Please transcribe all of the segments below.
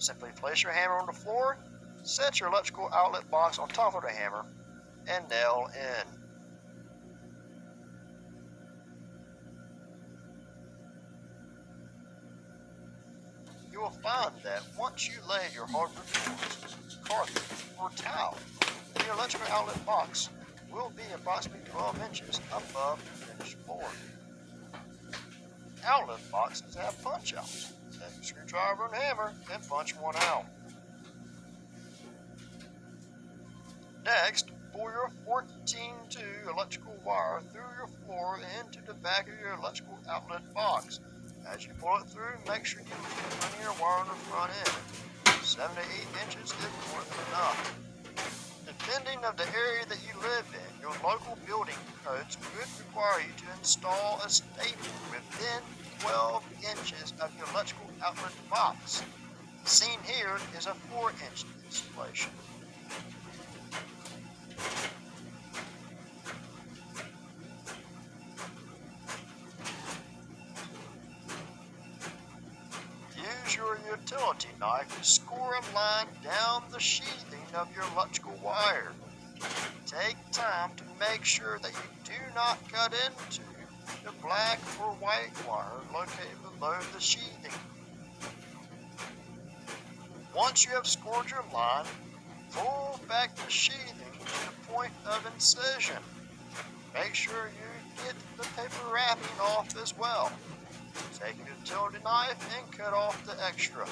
Simply place your hammer on the floor, set your electrical outlet box on top of the hammer, and nail in. You will find that once you lay your hardwood floors, carpet, or towel, the electrical outlet box will be approximately 12 inches above the finished floor. Outlet boxes have punch outs. Take a screwdriver and hammer and punch one out. Next, pull your 14-2 electrical wire through your floor into the back of your electrical outlet box. As you pull it through, make sure you leave linear wire on the front end. 7 to 8 inches is more than enough. Depending on the area that you live in, your local building codes could require you to install a staple within 12 inches of your electrical outlet box. Seen here is a 4-inch installation. Use your utility knife to score a line down the sheathing of your electrical wire. Take time to make sure that you do not cut into the black or white wire located below the sheathing. Once you have scored your line, pull back the sheathing to the point of incision. Make sure you get the paper wrapping off as well. Take a utility knife and cut off the extra.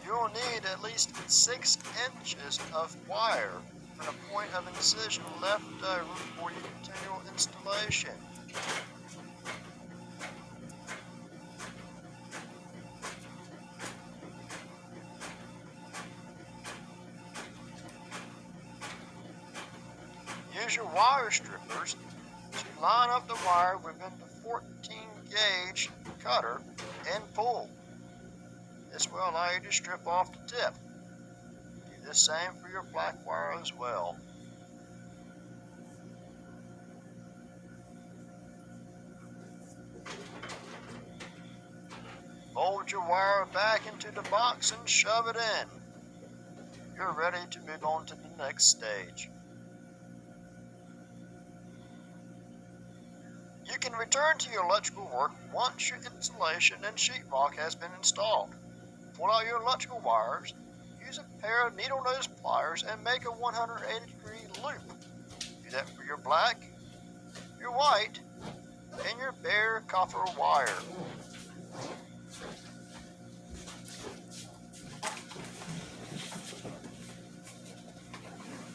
You'll need at least 6 inches of wire and a point of incision left over for your continual installation. Use your wire strippers to line up the wire within the 14 gauge cutter and pull. This will allow you to strip off the tip. Do the same for your black wire as well. Fold your wire back into the box and shove it in. You're ready to move on to the next stage. You can return to your electrical work once your insulation and sheetrock has been installed. Pull out your electrical wires, use a pair of needle nose pliers and make a 180-degree loop. Do that for your black, your white, and your bare copper wire.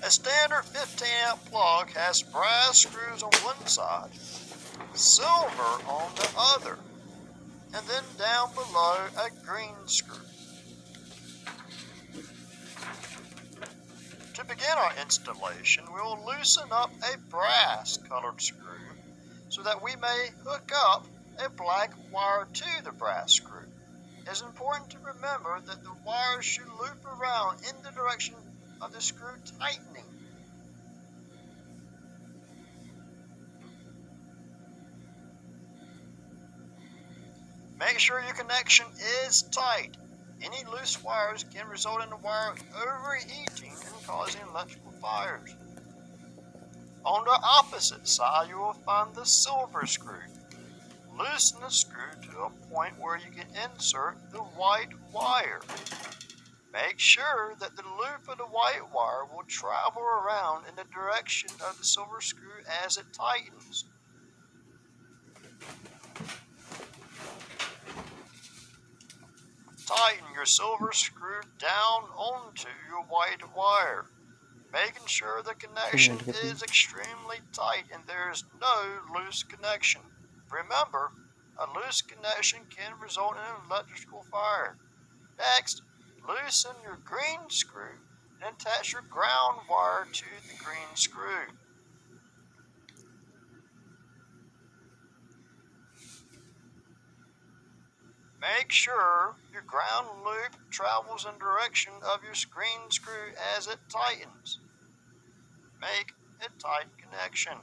A standard 15-amp plug has brass screws on one side, silver on the other, and then down below a green screw. To begin our installation, we will loosen up a brass colored screw so that we may hook up a black wire to the brass screw. It is important to remember that the wires should loop around in the direction of the screw tightening. Make sure your connection is tight. Any loose wires can result in the wire overheating and causing electrical fires. On the opposite side, you will find the silver screw. Loosen the screw to a point where you can insert the white wire. Make sure that the loop of the white wire will travel around in the direction of the silver screw as it tightens. Tighten your silver screw down onto your white wire, making sure the connection is extremely tight and there is no loose connection. Remember, a loose connection can result in an electrical fire. Next, loosen your green screw and attach your ground wire to the green screw. Make sure your ground loop travels in direction of your green screw as it tightens. Make a tight connection.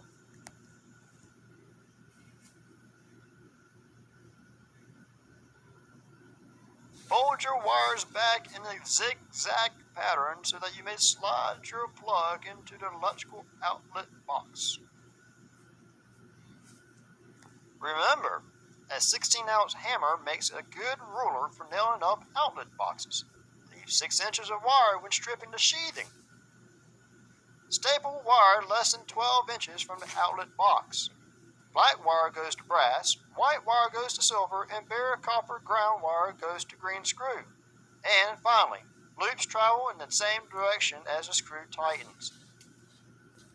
Fold your wires back in a zigzag pattern so that you may slide your plug into the electrical outlet box. Remember, a 16-ounce hammer makes a good ruler for nailing up outlet boxes. Leave 6 inches of wire when stripping the sheathing. Staple wire less than 12 inches from the outlet box. Black wire goes to brass, white wire goes to silver, and bare copper ground wire goes to green screw. And finally, loops travel in the same direction as the screw tightens.